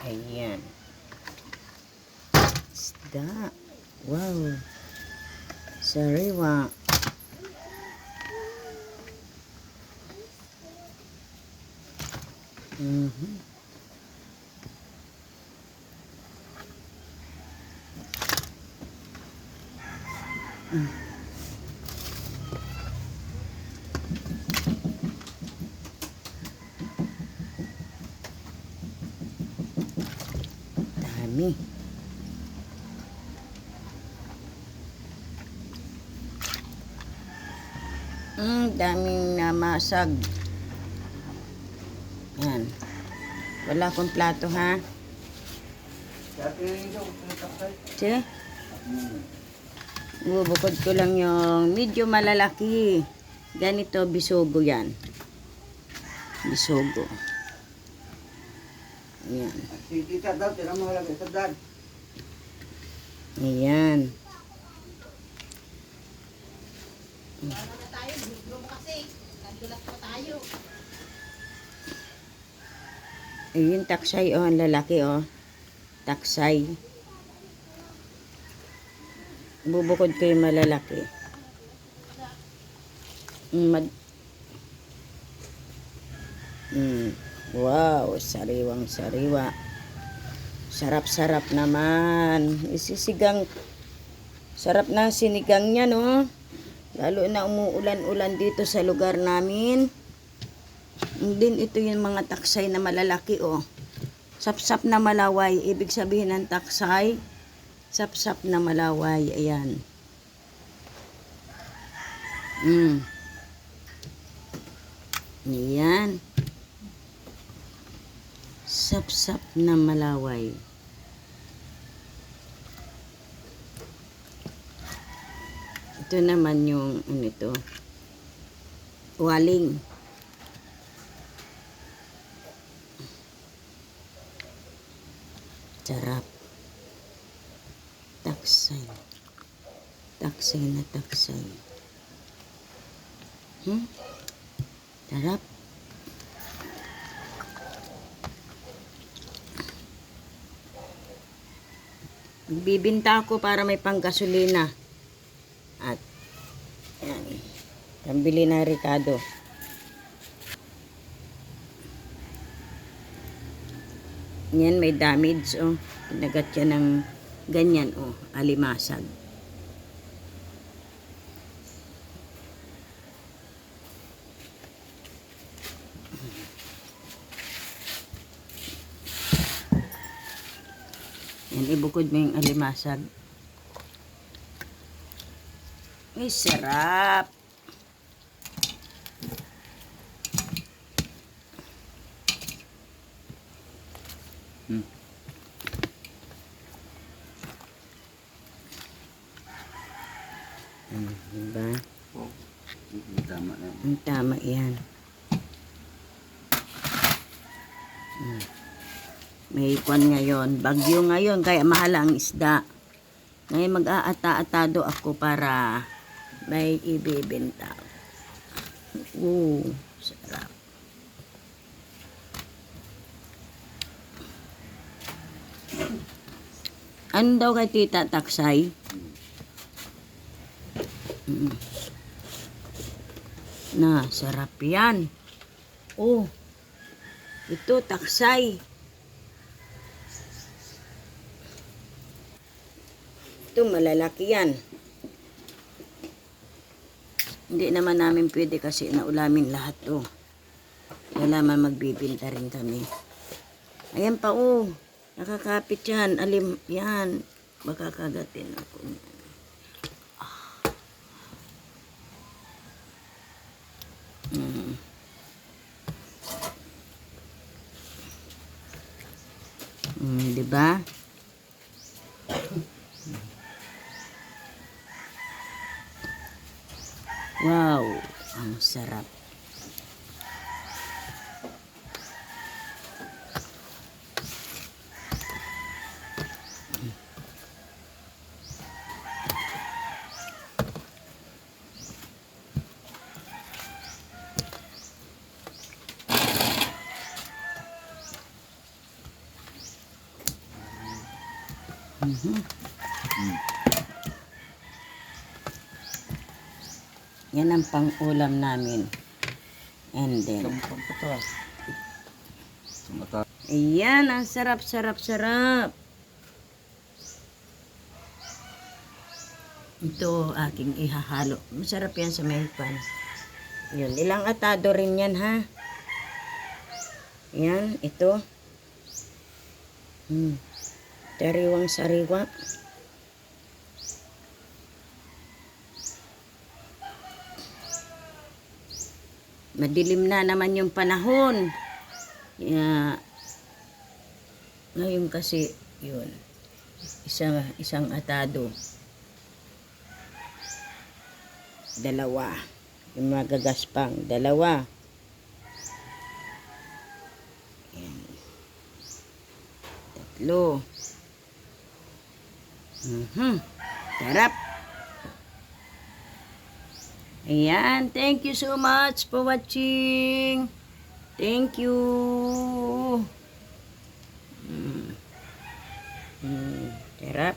Ayan. Isda. Wow. Sariwa. Dami. Daming namasag. Yan. Wala akong plato, ha? Sige. Bubukod ko lang yung medyo malalaki. Ganito, bisogo yan. Bisogo. Ayan. Ayan. Ayun, taksay, oh. Ang lalaki, oh. Taksay. Bubukod ko yung malalaki. Wow, sariwang sariwa. Sarap-sarap naman. Isisigang. Sarap na sinigang niya, no? Lalo na umuulan-ulan dito sa lugar namin. Din ito yung mga taksay na malalaki, oh. Sapsap na malaway. Ibig sabihin ng taksay, sapsap na malaway. Ayan. Ayan. Sapsap na malaway. Ito naman yung ano ito, waling. Sarap. Taksay. Taksay na taksay. Sarap. Bibinta ako para may panggasolina. At yan. Pambili na Ricardo. Yan, may damage, oh. Pinagat siya ng ganyan, oh. Alimasag. Yan, ibukod mo yung alimasag. Ay, sarap. Diba? Tama na. Tama yan. May kwan ngayon. Bagyo ngayon, kaya mahal ang isda. Ngayon mag-aata-atado ako para may ibibenta. Sarap. Ano daw kay Tita Taksay? Na, sarap yan. Oh, ito, taksay. Ito, malalaki yan. Hindi naman namin pwede kasi naulamin lahat to. Kailangan magbibinta rin kami. Ayan pa, oh. Nakakapit yan. Alim, yan. Baka kagatin ako. Diba? Wow, ang sarap. Mhm. Mm. Yan ang pang-ulam namin. And then, Sampang pa to. Sumata. ayan, ang sarap, sarap, sarap. Ito aking ihahalo. Masarap yan sa may pan. Yun, ilang atado rin yan ha. Yan, ito. Sariwang sariwa. Madilim na naman yung panahon. Ngayon kasi, yun. Isang atado. Dalawa. Yung magagaspang. Dalawa. Ayan. Tatlo. Sarap. Ayan. Thank you so much for watching. Thank you. Sarap.